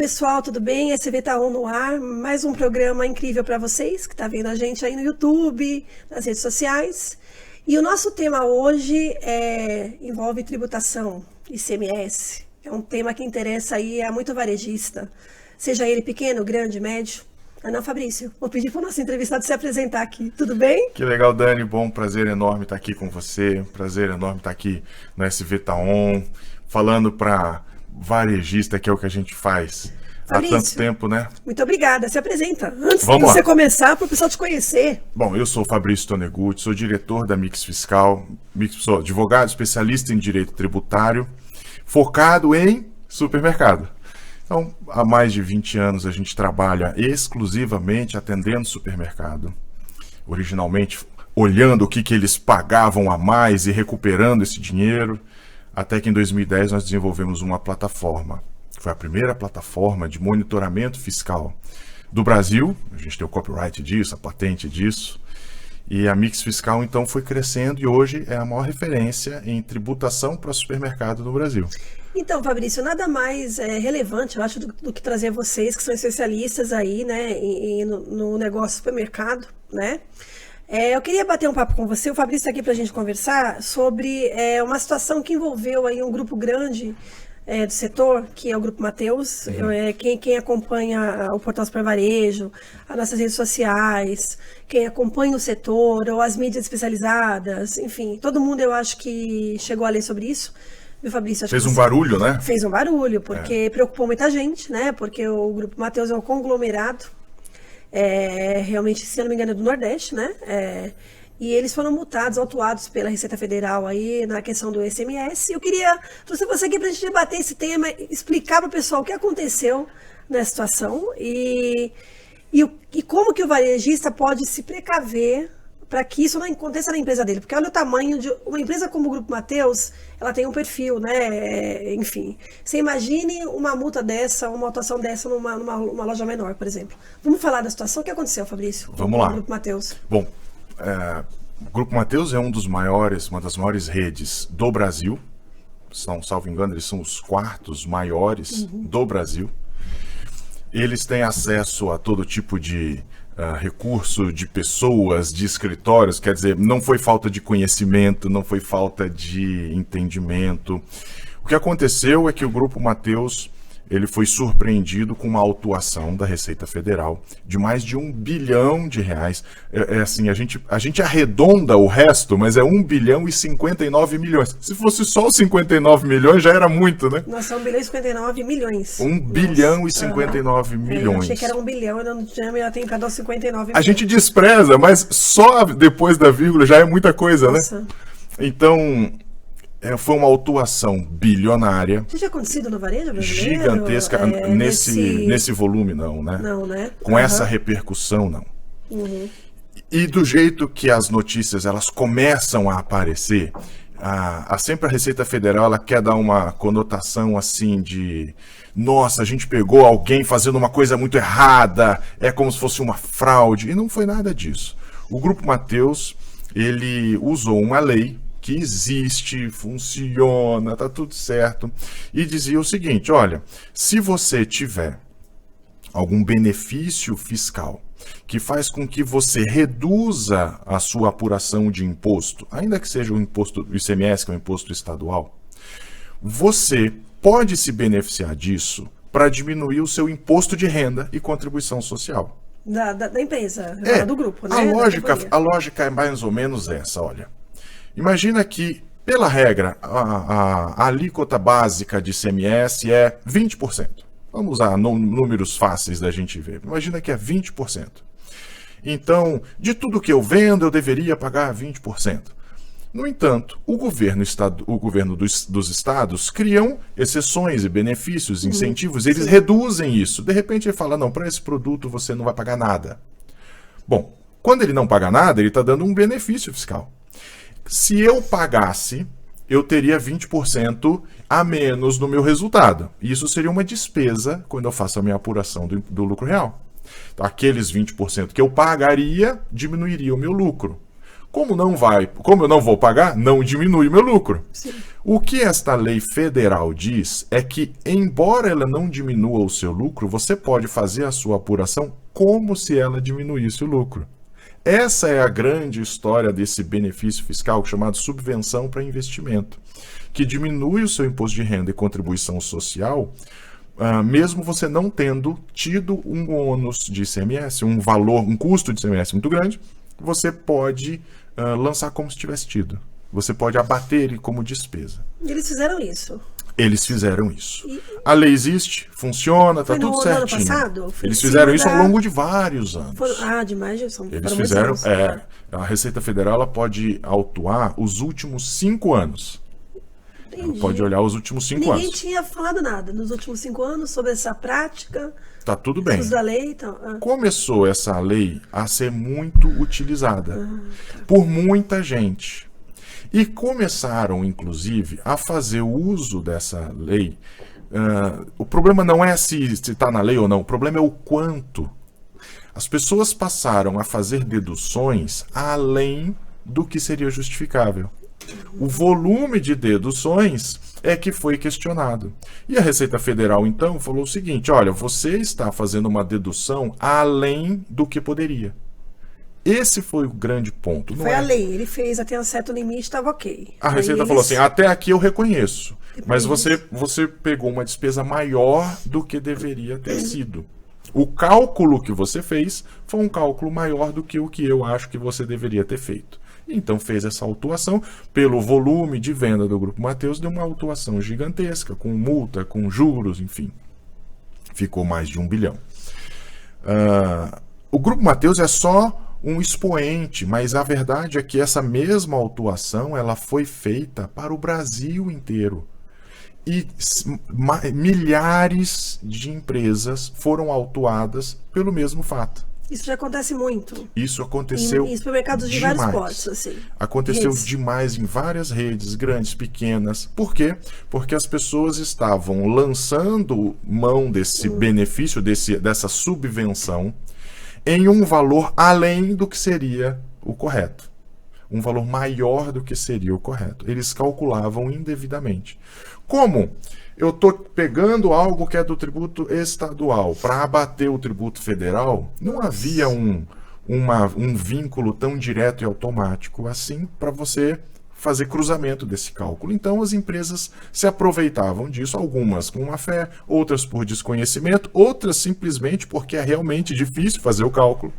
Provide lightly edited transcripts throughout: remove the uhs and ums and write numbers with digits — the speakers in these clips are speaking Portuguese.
pessoal, tudo bem? SV tá on no ar, mais um programa incrível para vocês que tá vendo a gente aí no YouTube, nas redes sociais. E o nosso tema hoje envolve tributação, ICMS, que é um tema que interessa aí a muito varejista, seja ele pequeno, grande, médio. Não, Fabrício, vou pedir para o nosso entrevistado se apresentar aqui, tudo bem? Que legal, Dani, bom, prazer enorme estar aqui com você, prazer enorme estar aqui no SV tá on, falando para varejista, que é o que a gente faz Fabrício, há tanto tempo, né? Muito obrigada, se apresenta, antes Vamos de você lá. começar, para o pessoal te conhecer. Bom, eu sou o Fabrício Tonegutti, sou diretor da Mix Fiscal, sou advogado especialista em direito tributário, focado em supermercado. Então, há mais de 20 anos a gente trabalha exclusivamente atendendo supermercado. Originalmente, olhando o que eles pagavam a mais e recuperando esse dinheiro. Até que em 2010 nós desenvolvemos uma plataforma. Foi a primeira plataforma de monitoramento fiscal do Brasil. A gente tem o copyright disso, a patente disso. E a Mix Fiscal, então, foi crescendo e hoje é a maior referência em tributação para supermercado no Brasil. Então, Fabrício, nada mais relevante, eu acho, do que trazer vocês, que são especialistas aí, né, no negócio supermercado, né? Eu queria bater um papo com você, o Fabrício está aqui para a gente conversar sobre uma situação que envolveu aí um grupo grande do setor, que é o Grupo Mateus. Quem acompanha o Portal Super Varejo, as nossas redes sociais, quem acompanha o setor, ou as mídias especializadas, enfim, todo mundo eu acho que chegou a ler sobre isso. Viu, Fabrício? Fez um barulho, né? Fez um barulho, porque preocupou muita gente, né? Porque o Grupo Mateus é um conglomerado, realmente, se eu não me engano, é do Nordeste, né? E eles foram multados, autuados pela Receita Federal aí na questão do ICMS. Eu queria trouxe você aqui para a gente debater esse tema, explicar para o pessoal o que aconteceu nessa situação e como que o varejista pode se precaver para que isso não aconteça na empresa dele. Porque olha o tamanho de uma empresa como o Grupo Mateus, ela tem um perfil, né? Enfim, você imagine uma multa dessa, uma autuação dessa numa loja menor, por exemplo. Vamos falar da situação. O que aconteceu, Fabrício? Vamos lá. O Grupo Mateus. Bom, o Grupo Mateus é uma das maiores redes do Brasil. Salvo engano, eles são os quartos maiores do Brasil. Eles têm acesso a todo tipo de recurso de pessoas, de escritórios, quer dizer, não foi falta de conhecimento, não foi falta de entendimento. O que aconteceu é que o Grupo Mateus, ele foi surpreendido com uma autuação da Receita Federal de mais de R$1 bilhão. Assim, a gente arredonda o resto, mas é 1 bilhão e 59 milhões. Se fosse só os 59 milhões, já era muito, né? Nossa, 1 bilhão e 59 milhões. 1 bilhão e 59 milhões. Eu achei que era 1 bilhão, eu não tinha, eu tenho cada 59 milhões. A gente despreza, mas só depois da vírgula já é muita coisa, Nossa. Né? Então, foi uma autuação bilionária. Isso já acontecido no varejo brasileiro? Gigantesca. Nesse volume, não, né? Não, né? Com essa repercussão, não. E do jeito que as notícias elas começam a aparecer, sempre a Receita Federal ela quer dar uma conotação assim de nossa, a gente pegou alguém fazendo uma coisa muito errada, é como se fosse uma fraude. E não foi nada disso. O Grupo Mateus, ele usou uma lei que existe, funciona, tá tudo certo, e dizia o seguinte, olha, se você tiver algum benefício fiscal que faz com que você reduza a sua apuração de imposto, ainda que seja o imposto do ICMS, que é o imposto estadual, você pode se beneficiar disso para diminuir o seu imposto de renda e contribuição social. Da empresa, do grupo, né? A lógica é mais ou menos essa, olha. Imagina que, pela regra, a alíquota básica de ICMS é 20%. Vamos usar números fáceis da gente ver. Imagina que é 20%. Então, de tudo que eu vendo, eu deveria pagar 20%. No entanto, o governo dos estados criam exceções e benefícios, incentivos, eles reduzem isso. De repente ele fala, não, para esse produto você não vai pagar nada. Bom, quando ele não paga nada, ele está dando um benefício fiscal. Se eu pagasse, eu teria 20% a menos no meu resultado. Isso seria uma despesa quando eu faço a minha apuração do lucro real. Então, aqueles 20% que eu pagaria diminuiria o meu lucro. Como eu não vou pagar, não diminui o meu lucro. Sim. O que esta lei federal diz é que, embora ela não diminua o seu lucro, você pode fazer a sua apuração como se ela diminuísse o lucro. Essa é a grande história desse benefício fiscal chamado subvenção para investimento, que diminui o seu imposto de renda e contribuição social, mesmo você não tendo tido um ônus de ICMS, um custo de ICMS muito grande, você pode lançar como se tivesse tido. Você pode abater ele como despesa. E eles fizeram isso. Eles fizeram isso. A lei existe, funciona, está tudo certinho. Ano passado? Eles fizeram isso ao longo de vários anos. Demais, eles fizeram. A Receita Federal ela pode autuar os últimos 5 anos. Entendi. Ela pode olhar os últimos 5 anos. Ninguém tinha falado nada nos últimos 5 anos sobre essa prática. Tá tudo bem. Da lei, então, Começou essa lei a ser muito utilizada por muita gente. E começaram, inclusive, a fazer uso dessa lei. O problema não é se está na lei ou não, o problema é o quanto. As pessoas passaram a fazer deduções além do que seria justificável. O volume de deduções é que foi questionado. E a Receita Federal, então, falou o seguinte: olha, você está fazendo uma dedução além do que poderia. Esse foi o grande ponto. Foi a lei, ele fez até um certo limite, estava ok. A Receita falou assim, até aqui eu reconheço, mas você pegou uma despesa maior do que deveria ter sido. O cálculo que você fez foi um cálculo maior do que o que eu acho que você deveria ter feito. Então fez essa autuação, pelo volume de venda do Grupo Mateus, deu uma autuação gigantesca, com multa, com juros, enfim. Ficou mais de 1 bilhão. O Grupo Mateus é só um expoente, mas a verdade é que essa mesma autuação ela foi feita para o Brasil inteiro. E milhares de empresas foram autuadas pelo mesmo fato. Isso já acontece muito. Isso aconteceu em supermercados de vários portos, assim. Aconteceu demais em várias redes, grandes, pequenas. Por quê? Porque as pessoas estavam lançando mão desse benefício, dessa subvenção, em um valor além do que seria o correto. Um valor maior do que seria o correto. Eles calculavam indevidamente. Como eu estou pegando algo que é do tributo estadual para abater o tributo federal, não havia um vínculo tão direto e automático assim para você fazer cruzamento desse cálculo. Então as empresas se aproveitavam disso, algumas com má fé, outras por desconhecimento, outras simplesmente porque é realmente difícil fazer o cálculo.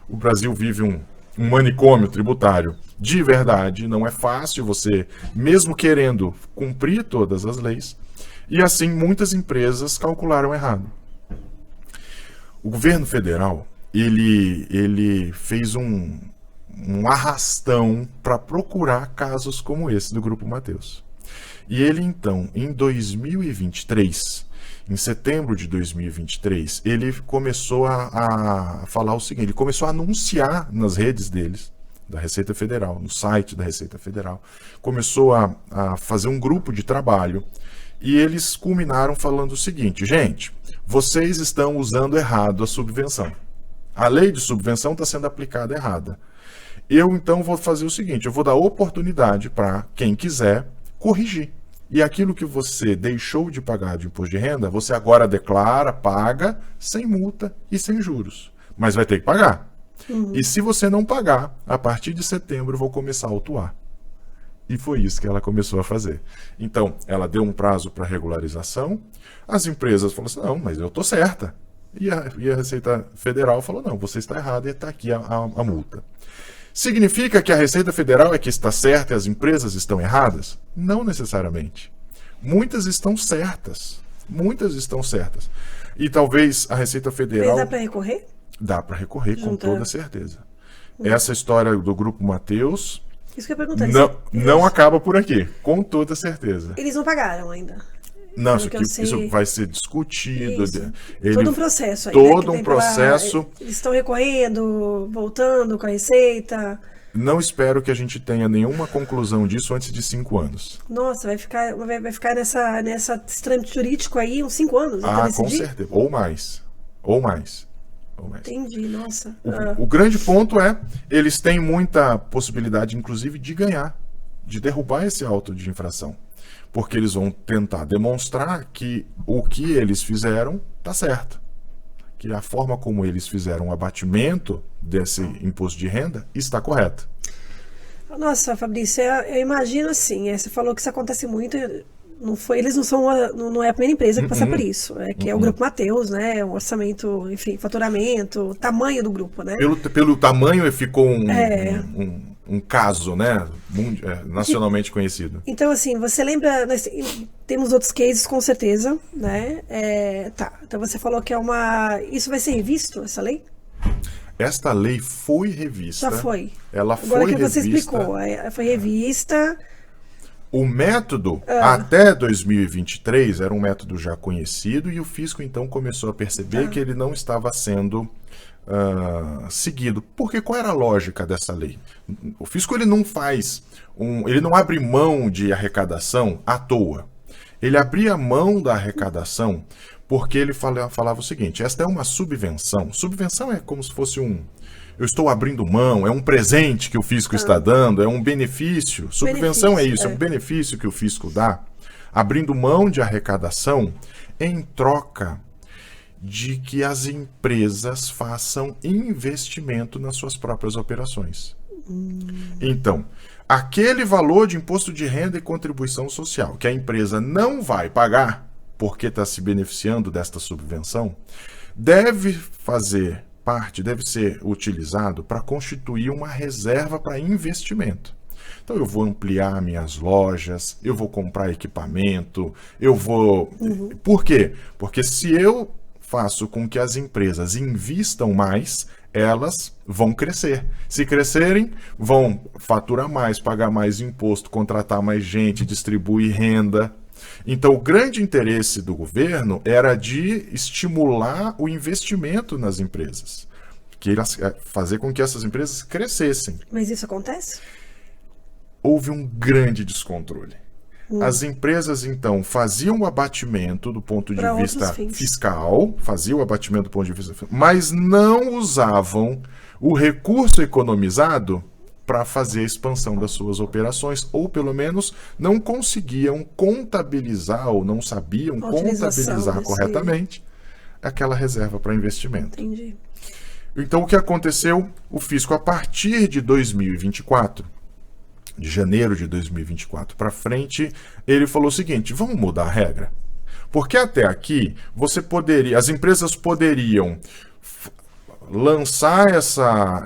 O Brasil vive um manicômio tributário de verdade, não é fácil você, mesmo querendo cumprir todas as leis, e assim muitas empresas calcularam errado. O governo federal, ele fez um arrastão para procurar casos como esse do Grupo Mateus. E ele, então, em 2023, em setembro de 2023, ele começou a falar o seguinte, ele começou a anunciar nas redes deles, da Receita Federal, no site da Receita Federal, começou a fazer um grupo de trabalho e eles culminaram falando o seguinte: gente, vocês estão usando errado a subvenção. A lei de subvenção está sendo aplicada errada. Eu, então, vou fazer o seguinte, eu vou dar oportunidade para quem quiser corrigir. E aquilo que você deixou de pagar de imposto de renda, você agora declara, paga, sem multa e sem juros. Mas vai ter que pagar. E se você não pagar, a partir de setembro eu vou começar a autuar. E foi isso que ela começou a fazer. Então, ela deu um prazo para regularização, as empresas falaram assim, não, mas eu estou certa. E a Receita Federal falou, não, você está errado e está aqui a multa. Significa que a Receita Federal é que está certa e as empresas estão erradas? Não necessariamente. Muitas estão certas. Muitas estão certas. E talvez a Receita Federal... Mas dá para recorrer? Dá para recorrer, com toda certeza. Essa história do Grupo Mateus... Isso que eu ia perguntar. Não acaba por aqui, com toda certeza. Eles não pagaram ainda. Não, isso vai ser discutido. Todo um processo aí. Todo um processo. Eles estão recorrendo, voltando com a Receita. Não espero que a gente tenha nenhuma conclusão disso antes de 5 anos. Nossa, vai ficar nessa trâmite jurídico aí uns 5 anos? Com certeza. Ou mais. ou mais. Entendi, nossa. O grande ponto é, eles têm muita possibilidade, inclusive, de ganhar, de derrubar esse auto de infração. Porque eles vão tentar demonstrar que o que eles fizeram está certo. Que a forma como eles fizeram o abatimento desse imposto de renda está correta. Nossa, Fabrício, eu imagino assim, você falou que isso acontece muito, eles não é a primeira empresa que passa por isso, que é o Grupo Mateus, né, o orçamento, enfim, faturamento, tamanho do grupo, né? Pelo tamanho ficou um caso, né, nacionalmente conhecido. Então, assim, você lembra, temos outros cases com certeza, né, então você falou que isso vai ser revisto, essa lei? Esta lei foi revista. Já foi. Ela Agora foi que você revista. explicou, foi revista. O método, até 2023, era um método já conhecido e o fisco, então, começou a perceber que ele não estava sendo seguido. Porque qual era a lógica dessa lei? O fisco ele não abre mão de arrecadação à toa. Ele abria mão da arrecadação porque ele falava o seguinte: esta é uma subvenção. Subvenção é como se fosse eu estou abrindo mão, é um presente que o fisco está dando, é um benefício. Subvenção é isso, é um benefício que o fisco dá, abrindo mão de arrecadação em troca de que as empresas façam investimento nas suas próprias operações. Então, aquele valor de imposto de renda e contribuição social que a empresa não vai pagar porque está se beneficiando desta subvenção, deve ser utilizado para constituir uma reserva para investimento. Então eu vou ampliar minhas lojas, eu vou comprar equipamento, Por quê? Porque se eu faço com que as empresas invistam mais, elas vão crescer. Se crescerem, vão faturar mais, pagar mais imposto, contratar mais gente, distribuir renda. Então, o grande interesse do governo era de estimular o investimento nas empresas, fazer com que essas empresas crescessem. Mas isso acontece? Houve um grande descontrole. As empresas, então, faziam o abatimento do ponto de vista fiscal, mas não usavam o recurso economizado para fazer a expansão das suas operações, ou pelo menos não conseguiam contabilizar ou não sabiam contabilizar corretamente aquela reserva para investimento. Entendi. Então, o que aconteceu? O fisco, a partir de 2024, de janeiro de 2024 para frente, ele falou o seguinte: vamos mudar a regra. Porque até aqui, as empresas poderiam lançar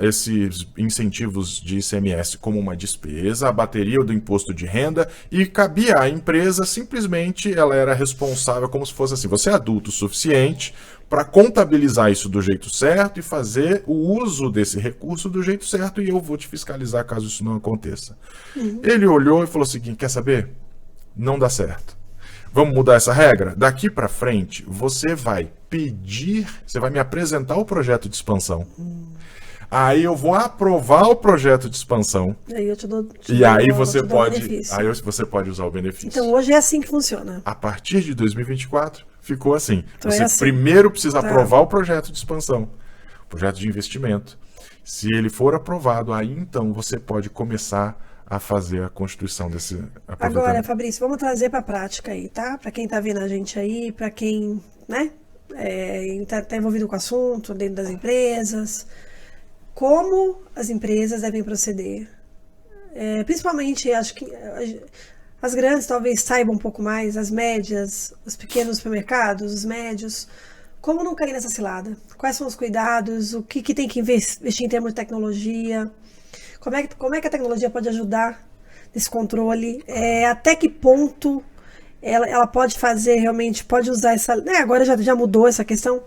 esses incentivos de ICMS como uma despesa, abateria do imposto de renda, e cabia à empresa simplesmente, ela era responsável como se fosse assim: você é adulto o suficiente para contabilizar isso do jeito certo e fazer o uso desse recurso do jeito certo, e eu vou te fiscalizar caso isso não aconteça. Ele olhou e falou o seguinte: quer saber? Não dá certo. Vamos mudar essa regra? Daqui para frente, você vai me apresentar o projeto de expansão. Aí eu vou aprovar o projeto de expansão. Aí eu te dou, você pode usar o benefício. Então hoje é assim que funciona. A partir de 2024, ficou assim. Então você primeiro precisa aprovar o projeto de expansão, o projeto de investimento. Se ele for aprovado, aí então você pode começar a fazer a constituição desse aproveitamento. Agora, Fabrício, vamos trazer para a prática aí, tá? Para quem está vendo a gente aí, para quem, né, tá envolvido com o assunto dentro das empresas, como as empresas devem proceder. Principalmente, acho que as grandes talvez saibam um pouco mais, as médias, os pequenos supermercados, os médios. Como não cair nessa cilada? Quais são os cuidados? O que tem que investir em termos de tecnologia? Como é que a tecnologia pode ajudar nesse controle? Até que ponto ela pode fazer realmente, pode usar essa... agora já mudou essa questão.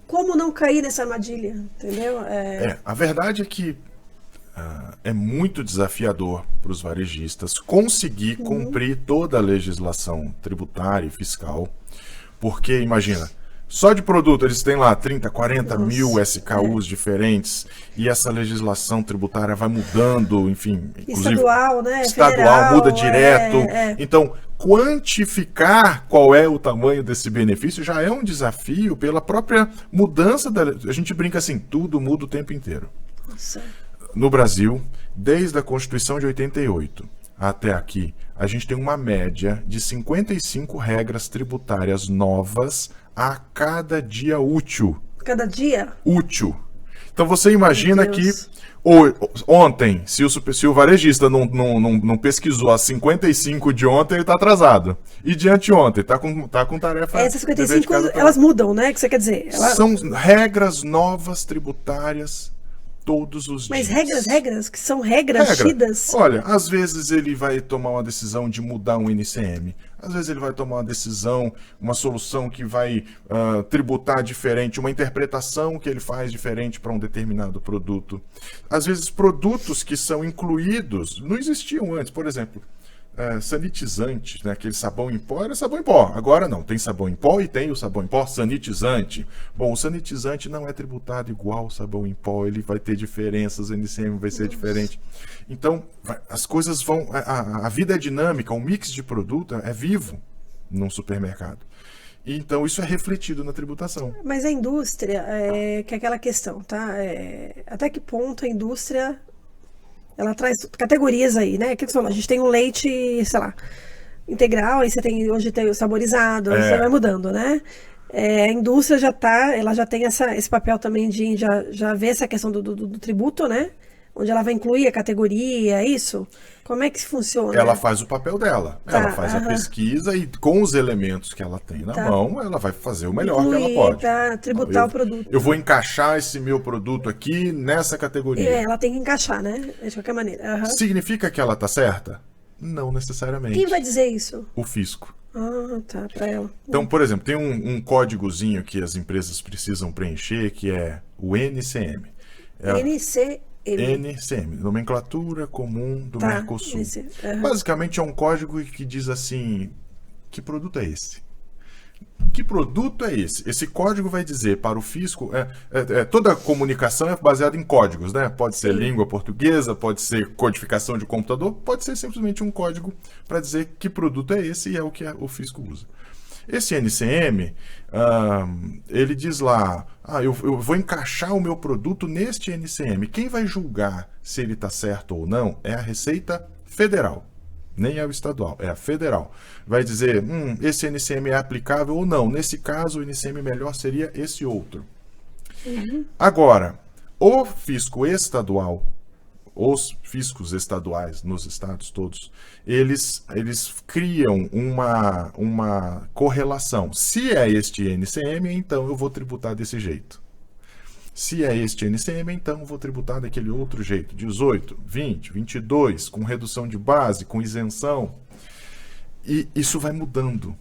Como não cair nessa armadilha? Entendeu? A verdade é que é muito desafiador para os varejistas conseguir cumprir toda a legislação tributária e fiscal. Porque, imagina, Só de produto eles têm lá 30, 40 Nossa, mil SKUs diferentes, e essa legislação tributária vai mudando, enfim, inclusive Estadual, né? estadual Federal, muda direto. é. Então, quantificar qual é o tamanho desse benefício já é um desafio pela própria mudança da... A gente brinca assim, tudo muda o tempo inteiro. Nossa. No Brasil, desde a Constituição de 88 até aqui, a gente tem uma média de 55 regras tributárias novas a cada dia útil. Cada dia? Útil. Então você imagina Meu que Deus. ontem, se o varejista não pesquisou as 55 de ontem, ele está atrasado. E de anteontem, está com tarefa... Essas dever de 55, casa pra- elas mudam, né? O que você quer dizer? São regras novas tributárias todos os Mas dias. regras, que são regras Regra. tidas. Olha, às vezes ele vai tomar uma decisão de mudar um NCM. Às vezes ele vai tomar uma decisão, uma solução que vai tributar diferente, uma interpretação que ele faz diferente para um determinado produto. Às vezes produtos que são incluídos não existiam antes. Por exemplo, sanitizante, né? Aquele sabão em pó era sabão em pó. Agora não, tem sabão em pó e tem o sabão em pó sanitizante. Bom, o sanitizante não é tributado igual ao sabão em pó, ele vai ter diferenças, o NCM vai ser diferente. Então, as coisas vão... A vida é dinâmica, um mix de produto é vivo num supermercado. E, então, isso é refletido na tributação. Mas a indústria, que é aquela questão, tá? Até que ponto a indústria... Ela traz categorias aí, né? Que a gente tem um leite, sei lá, integral, aí hoje tem o saborizado, você vai mudando, né? A indústria ela já tem esse papel também de já ver essa questão do tributo, né? Onde ela vai incluir a categoria, isso? Como é que funciona? Ela faz o papel dela. Tá, ela faz a pesquisa e com os elementos que ela tem na mão, ela vai fazer o melhor que ela pode. Para tributar o produto. Eu vou encaixar esse meu produto aqui nessa categoria. Ela tem que encaixar, né? De qualquer maneira. Aham. Significa que ela tá certa? Não necessariamente. Quem vai dizer isso? O fisco. Ah, tá, para ela. Então, por exemplo, tem um códigozinho que as empresas precisam preencher, que é o NCM. NCM, Nomenclatura Comum do Mercosul. Basicamente é um código que diz assim, que produto é esse? Que produto é esse? Esse código vai dizer para o fisco, toda a comunicação é baseada em códigos, né? Pode ser língua portuguesa, pode ser codificação de computador, pode ser simplesmente um código para dizer que produto é esse e é o que o fisco usa. Esse NCM, ele diz lá, eu vou encaixar o meu produto neste NCM. Quem vai julgar se ele está certo ou não é a Receita Federal. Nem é o estadual, é a federal. Vai dizer, esse NCM é aplicável ou não. Nesse caso, o NCM melhor seria esse outro. Agora, o fisco estadual, os fiscos estaduais nos estados todos, eles criam uma correlação. Se é este NCM, então eu vou tributar desse jeito. Se é este NCM, então eu vou tributar daquele outro jeito. 18, 20, 22, com redução de base, com isenção. E isso vai mudando.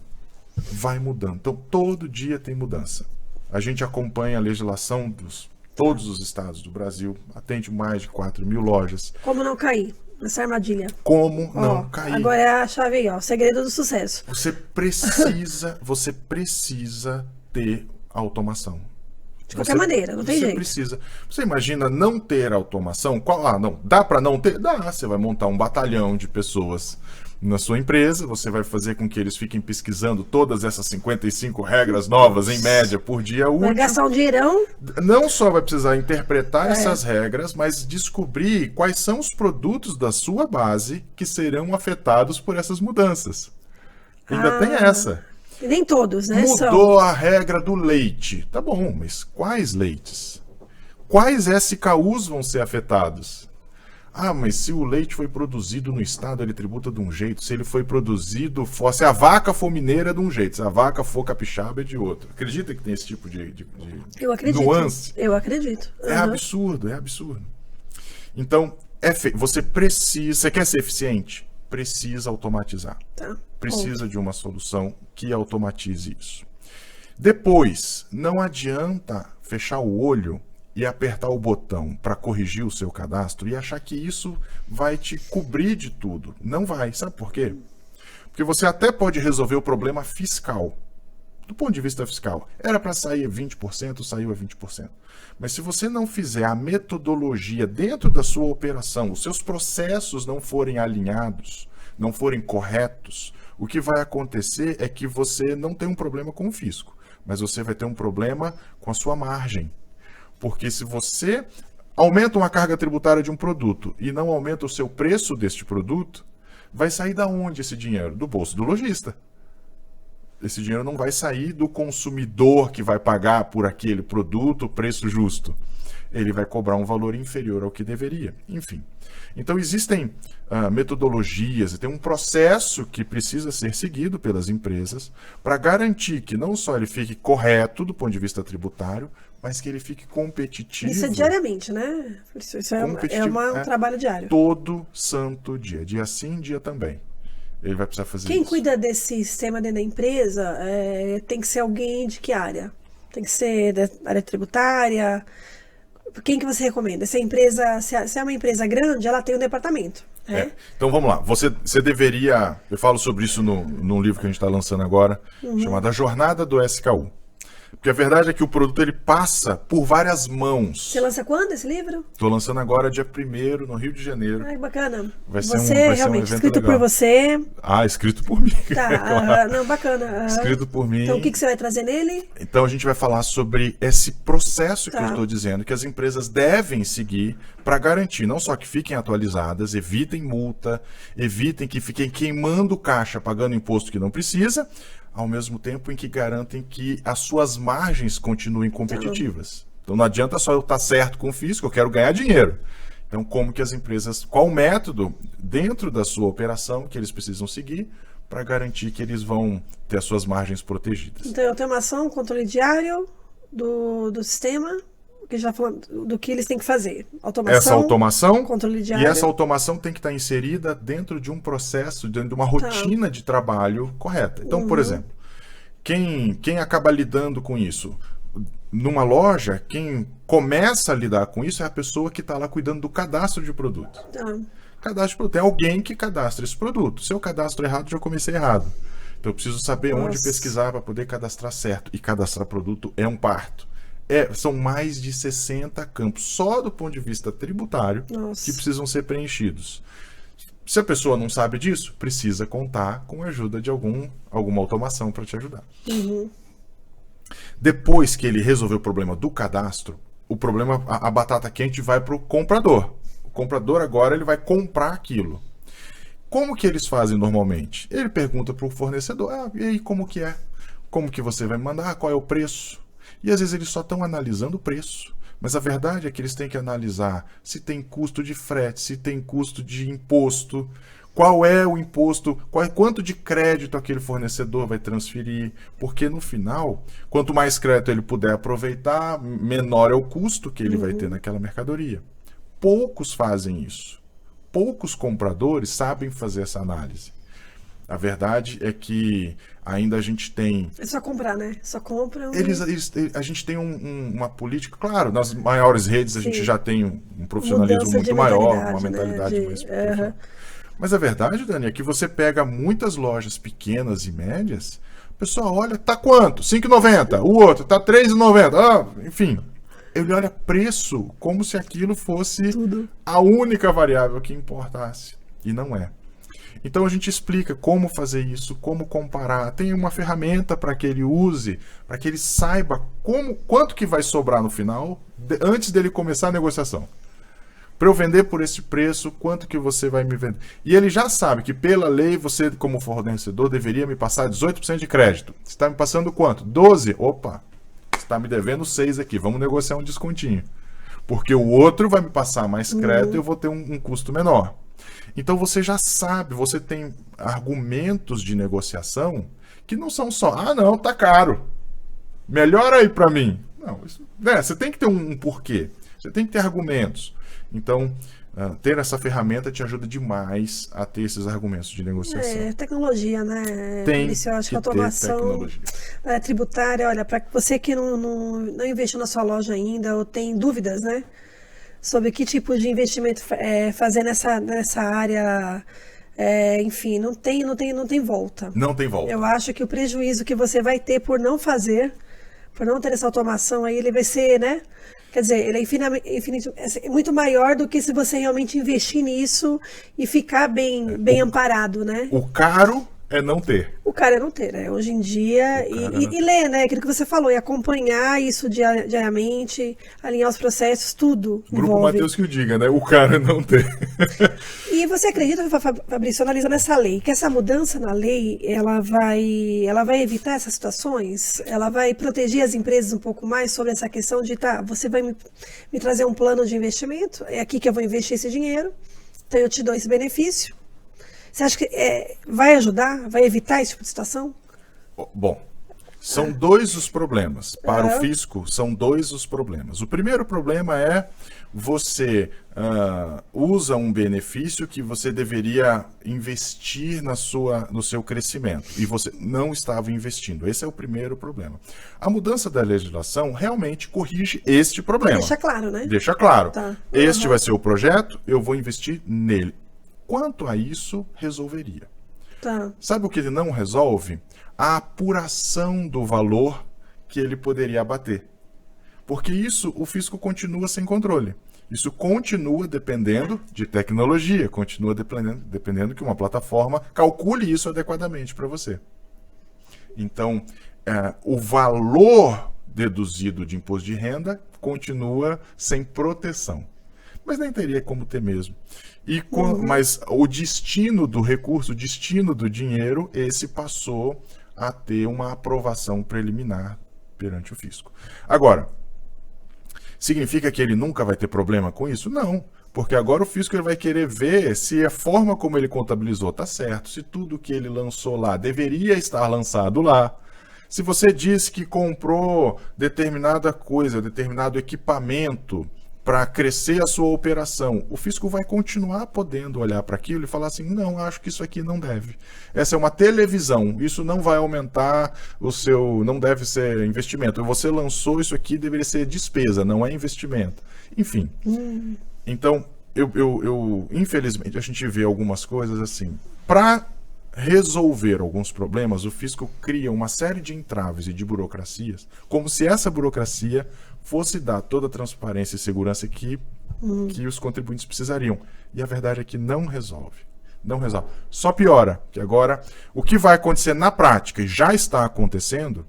Vai mudando. Então, todo dia tem mudança. A gente acompanha a legislação dos todos os estados do Brasil, atende mais de 4 mil lojas. Como não cair nessa armadilha? Como não cair? Agora é a chave aí, o segredo do sucesso. Você precisa ter automação. De qualquer maneira, não tem jeito. Precisa. Você imagina não ter automação? Não, dá para não ter? Dá. Você vai montar um batalhão de pessoas na sua empresa, você vai fazer com que eles fiquem pesquisando todas essas 55 regras novas, em média, por dia útil. Vai gastar um dinheirão. Não só vai precisar interpretar essas regras, mas descobrir quais são os produtos da sua base que serão afetados por essas mudanças. Ainda tem essa. Nem todos, né? Mudou a regra do leite. Tá bom, mas quais leites? Quais SKUs vão ser afetados? Mas se o leite foi produzido no estado, ele tributa de um jeito. Se ele foi produzido... Se a vaca for mineira, é de um jeito. Se a vaca for capixaba, é de outro. Acredita que tem esse tipo de Eu acredito. nuance? Eu acredito. É absurdo, é absurdo. Então, você quer ser eficiente? Precisa automatizar. Tá. Precisa de uma solução que automatize isso. Depois, não adianta fechar o olho e apertar o botão para corrigir o seu cadastro e achar que isso vai te cobrir de tudo. Não vai. Sabe por quê? Porque você até pode resolver o problema fiscal. do ponto de vista fiscal. Era para sair 20%, saiu a 20%. Mas se você não fizer a metodologia dentro da sua operação, os seus processos não forem alinhados, não forem corretos, o que vai acontecer é que você não tem um problema com o fisco, mas você vai ter um problema com a sua margem. Porque se você aumenta uma carga tributária de um produto e não aumenta o seu preço deste produto, vai sair da onde esse dinheiro? Do bolso do lojista. Esse dinheiro não vai sair do consumidor que vai pagar por aquele produto o preço justo. Ele vai cobrar um valor inferior ao que deveria. Enfim. Então existem metodologias, tem um processo que precisa ser seguido pelas empresas para garantir que não só ele fique correto do ponto de vista tributário, mas que ele fique competitivo. Isso é diariamente, né? Isso é um trabalho diário. Todo santo dia. Dia sim, dia também. Ele vai precisar fazer Quem isso. cuida desse sistema dentro da empresa tem que ser alguém de que área? Tem que ser da área tributária? Quem que você recomenda? Se é uma empresa grande, ela tem um departamento. Né? Então vamos lá. Você deveria... Eu falo sobre isso num livro que a gente está lançando agora, chamado A Jornada do SKU. Porque a verdade é que o produto ele passa por várias mãos. Você lança quando esse livro? Estou lançando agora dia 1º no Rio de Janeiro. Ai, bacana. Vai você ser realmente, um evento escrito legal. por você. Escrito por mim. Tá, Claro. não, bacana. Escrito por mim. Então o que você vai trazer nele? Então a gente vai falar sobre esse processo que Tá. eu estou dizendo, que as empresas devem seguir para garantir não só que fiquem atualizadas, evitem multa, evitem que fiquem queimando caixa, pagando imposto que não precisa, ao mesmo tempo em que garantem que as suas margens continuem competitivas. Então não adianta só eu estar certo com o fisco, eu quero ganhar dinheiro. Então como que as empresas, qual o método dentro da sua operação que eles precisam seguir para garantir que eles vão ter as suas margens protegidas. Então, automação, controle diário do sistema, que já falando do que eles têm que fazer. Essa automação, controle diário. e essa automação tem que estar inserida dentro de um processo, dentro de uma rotina de trabalho correta. Então, por exemplo, quem acaba lidando com isso? Numa loja, quem começa a lidar com isso é a pessoa que está lá cuidando do cadastro de produto. Cadastro de produto. É alguém que cadastra esse produto. Se eu cadastro errado, já comecei errado. Então eu preciso saber onde pesquisar para poder cadastrar certo. E cadastrar produto é um parto. São mais de 60 campos, só do ponto de vista tributário, que precisam ser preenchidos. Se a pessoa não sabe disso, precisa contar com a ajuda de alguma automação para te ajudar. Depois que ele resolveu o problema do cadastro, a batata quente vai para o comprador. O comprador agora ele vai comprar aquilo. Como que eles fazem normalmente? Ele pergunta para o fornecedor, e aí como que é? Como que você vai me mandar? Qual é o preço? E às vezes eles só estão analisando o preço. Mas a verdade é que eles têm que analisar se tem custo de frete, se tem custo de imposto, qual é o imposto, quanto de crédito aquele fornecedor vai transferir, porque no final, quanto mais crédito ele puder aproveitar, menor é o custo que ele vai ter naquela mercadoria. Poucos fazem isso. Poucos compradores sabem fazer essa análise. A verdade é que ainda a gente tem... É só comprar, né? Só compram. A gente tem uma política... Claro, nas maiores redes a gente já tem um profissionalismo muito maior, uma mentalidade mais profissional. Mas a verdade, Dani, é que você pega muitas lojas pequenas e médias, a pessoa olha, tá quanto? R$ 5,90. O outro tá R$ 3,90. Enfim, ele olha preço como se aquilo fosse a única variável que importasse. E não é. Então a gente explica como fazer isso, como comparar. Tem uma ferramenta para que ele use, para que ele saiba quanto que vai sobrar no final, antes dele começar a negociação. Para eu vender por esse preço, quanto que você vai me vender? E ele já sabe que pela lei, você como fornecedor deveria me passar 18% de crédito. Você está me passando quanto? 12%? Opa, você está me devendo 6% aqui, vamos negociar um descontinho. Porque o outro vai me passar mais crédito e eu vou ter um custo menor. Então você já sabe, você tem argumentos de negociação que não são só, não, tá caro, melhora aí para mim. Não, você tem que ter um porquê, você tem que ter argumentos. Então, ter essa ferramenta te ajuda demais a ter esses argumentos de negociação. Tecnologia, né? Isso eu acho que a automação tributária, olha, para você que não investiu na sua loja ainda ou tem dúvidas, né? Sobre que tipo de investimento fazer nessa área enfim, não tem volta. Não tem volta. Eu acho que o prejuízo que você vai ter por não fazer, por não ter essa automação aí, ele vai ser, né? Quer dizer, ele é muito maior do que se você realmente investir nisso e ficar bem amparado, né? O caro é não ter. O cara é não ter, né? Hoje em dia, e ler, né? Aquilo que você falou, e acompanhar isso diariamente, alinhar os processos, tudo Grupo envolve. Mateus que o diga, né? O cara é não ter. E você acredita, Fabrício, analisando essa lei, que essa mudança na lei, ela vai evitar essas situações? Ela vai proteger as empresas um pouco mais sobre essa questão de, você vai me trazer um plano de investimento, é aqui que eu vou investir esse dinheiro, então eu te dou esse benefício. Você acha que vai ajudar, vai evitar esse tipo de situação? Bom, são dois os problemas. Para o fisco, são dois os problemas. O primeiro problema é você usa um benefício que você deveria investir no seu crescimento e você não estava investindo. Esse é o primeiro problema. A mudança da legislação realmente corrige este problema. Deixa claro, né? Deixa claro. Tá. Este vai ser o projeto, eu vou investir nele. Quanto a isso, resolveria. Tá. Sabe o que ele não resolve? A apuração do valor que ele poderia abater. Porque isso o fisco continua sem controle. Isso continua dependendo de tecnologia, continua dependendo que uma plataforma calcule isso adequadamente para você. Então, o valor deduzido de imposto de renda continua sem proteção. Mas nem teria como ter mesmo. Mas o destino do recurso, o destino do dinheiro, esse passou a ter uma aprovação preliminar perante o fisco. Agora, significa que ele nunca vai ter problema com isso? Não, porque agora o fisco ele vai querer ver se a forma como ele contabilizou está certo, se tudo que ele lançou lá deveria estar lançado lá. Se você disse que comprou determinada coisa, determinado equipamento para crescer a sua operação, o fisco vai continuar podendo olhar para aquilo e falar assim, não, acho que isso aqui não deve. Essa é uma televisão, isso não vai aumentar não deve ser investimento. Você lançou isso aqui, deveria ser despesa, não é investimento. Enfim, então, infelizmente, a gente vê algumas coisas assim. Para resolver alguns problemas, o fisco cria uma série de entraves e de burocracias, como se essa burocracia fosse dar toda a transparência e segurança que os contribuintes precisariam. E a verdade é que não resolve. Não resolve. Só piora, que agora o que vai acontecer na prática, e já está acontecendo,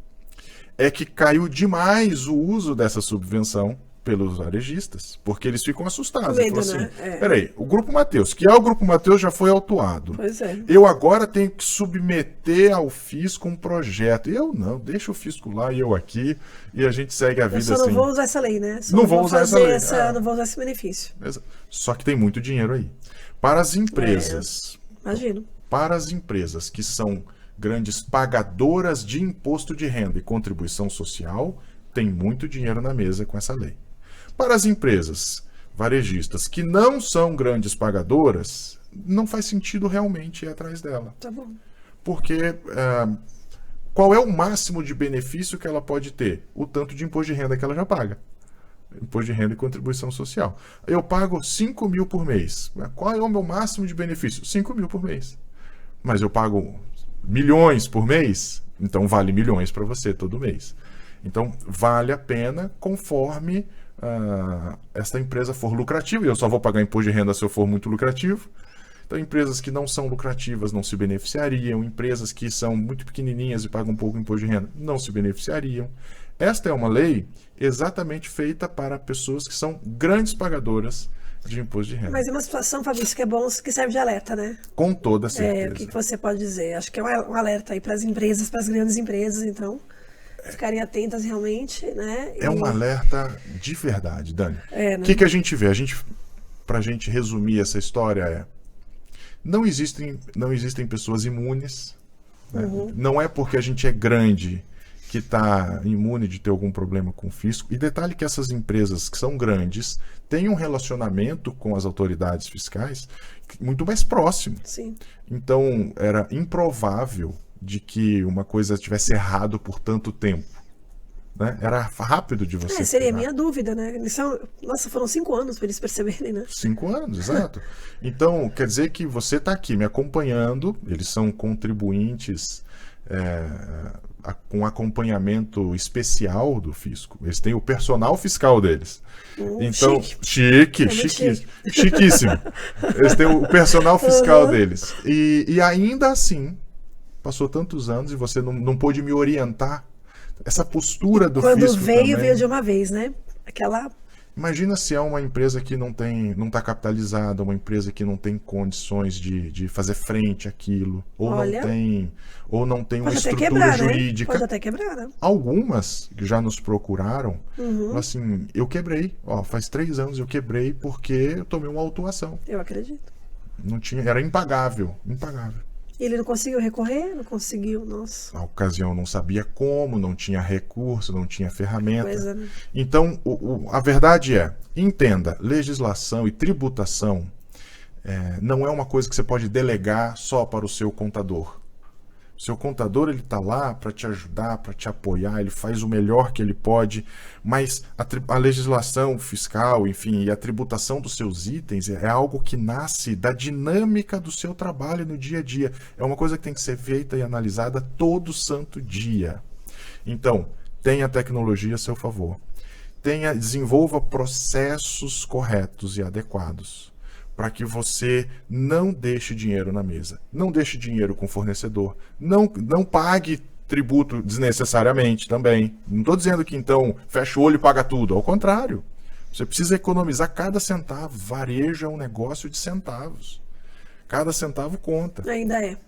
é que caiu demais o uso dessa subvenção pelos varejistas, porque eles ficam assustados. Medo, assim, né? Peraí, o Grupo Mateus, que é o Grupo Mateus, já foi autuado. Pois é. Eu agora tenho que submeter ao fisco um projeto. Eu não, deixa o fisco lá e eu aqui, e a gente segue a vida assim. Eu só não vou usar essa lei, né? Não vou usar essa lei. Não vou usar esse benefício. Só que tem muito dinheiro aí. Para as empresas... Imagino. Para as empresas que são grandes pagadoras de imposto de renda e contribuição social, tem muito dinheiro na mesa com essa lei. Para as empresas varejistas que não são grandes pagadoras, não faz sentido realmente ir atrás dela. Tá bom. Porque qual é o máximo de benefício que ela pode ter? O tanto de imposto de renda que ela já paga. Imposto de renda e contribuição social. Eu pago 5 mil por mês. Qual é o meu máximo de benefício? 5 mil por mês. Mas eu pago milhões por mês, então vale milhões para você todo mês. Então, vale a pena conforme esta empresa for lucrativa. E eu só vou pagar imposto de renda se eu for muito lucrativo. Então, empresas que não são lucrativas não se beneficiariam. Empresas que são muito pequenininhas e pagam pouco imposto de renda não se beneficiariam. Esta é uma lei exatamente feita para pessoas que são grandes pagadoras de imposto de renda. Mas é uma situação, Fabrício, que é bom, que serve de alerta, né? Com toda certeza. O que você pode dizer? Acho que é um alerta aí para as empresas, para as grandes empresas, então... Ficarem atentas realmente, né? É um alerta de verdade, Dani. Né? O que a gente vê? Para a gente resumir essa história não existem pessoas imunes. Né? Não é porque a gente é grande que está imune de ter algum problema com o fisco. E detalhe que essas empresas que são grandes têm um relacionamento com as autoridades fiscais muito mais próximo. Sim. Então, era improvável de que uma coisa estivesse errado por tanto tempo. né? Era rápido de você Seria a pegar. minha dúvida, né? Nossa, foram 5 anos para eles perceberem, né? 5 anos, exato. Então, quer dizer que você está aqui me acompanhando, eles são contribuintes com acompanhamento especial do fisco. Eles têm o personal fiscal deles. Então, chiquíssimo. Eles têm o personal fiscal deles. E ainda assim, passou tantos anos e você não pôde me orientar. Essa postura do Quando fisco veio também. de uma vez, né? Aquela... Imagina se é uma empresa que não está capitalizada, uma empresa que não tem condições de fazer frente àquilo, ou não tem uma estrutura quebrar, jurídica. Né? Pode até quebrar, né? Algumas que já nos procuraram, assim, eu quebrei, faz 3 anos eu quebrei porque eu tomei uma autuação. Eu acredito. Não tinha, era impagável. Ele não conseguiu recorrer? Não conseguiu, nossa. Na ocasião não sabia como, não tinha recurso, não tinha ferramenta. Coisa, né? Então, a verdade entenda, legislação e tributação não é uma coisa que você pode delegar só para o seu contador. O seu contador, ele está lá para te ajudar, para te apoiar, ele faz o melhor que ele pode, mas a legislação fiscal, enfim, e a tributação dos seus itens é algo que nasce da dinâmica do seu trabalho no dia a dia. É uma coisa que tem que ser feita e analisada todo santo dia. Então, tenha a tecnologia a seu favor. Desenvolva processos corretos e adequados, para que você não deixe dinheiro na mesa. Não deixe dinheiro com o fornecedor. Não pague tributo desnecessariamente também. Não estou dizendo que então fecha o olho e paga tudo. Ao contrário. Você precisa economizar cada centavo. Varejo é um negócio de centavos. Cada centavo conta. Ainda é.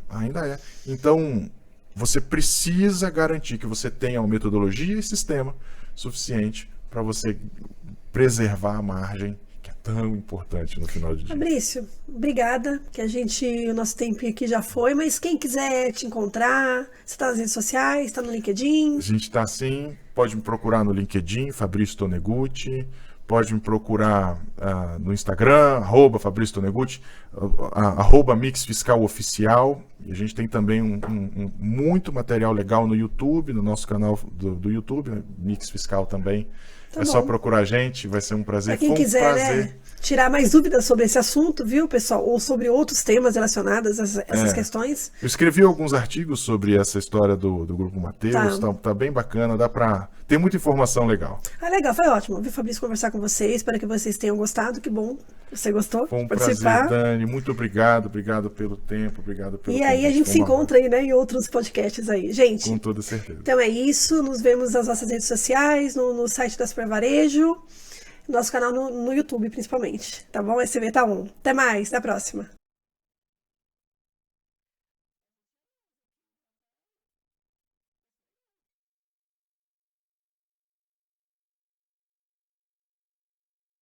Ainda é. Então, você precisa garantir que você tenha uma metodologia e sistema suficiente para você preservar a margem tão importante no final de dia. Fabrício, obrigada, que o nosso tempinho aqui já foi, mas quem quiser te encontrar, você está nas redes sociais, está no LinkedIn? A gente está assim, pode me procurar no LinkedIn, Fabrício Tonegutti, pode me procurar no Instagram, @Fabrício Tonegutti, @Mix Fiscal Oficial, e a gente tem também muito material legal no YouTube, no nosso canal do YouTube, Mix Fiscal também. Tá só procurar a gente, vai ser um prazer. Pra quem quiser, né, tirar mais dúvidas sobre esse assunto, viu, pessoal? Ou sobre outros temas relacionados a essas questões. Eu escrevi alguns artigos sobre essa história do Grupo Mateus, tá bem bacana, tem muita informação legal. Legal, foi ótimo. Vi Fabrício conversar com vocês, espero que vocês tenham gostado, que bom, você gostou. Foi um prazer, Dani, muito obrigado pelo tempo, obrigado pelo E aí a gente se encontra aí, né, em outros podcasts aí, gente. Com toda certeza. Então é isso, nos vemos nas nossas redes sociais, no site da Super Varejo, nosso canal no YouTube principalmente, tá bom? SCV tá on. Até mais, até a próxima.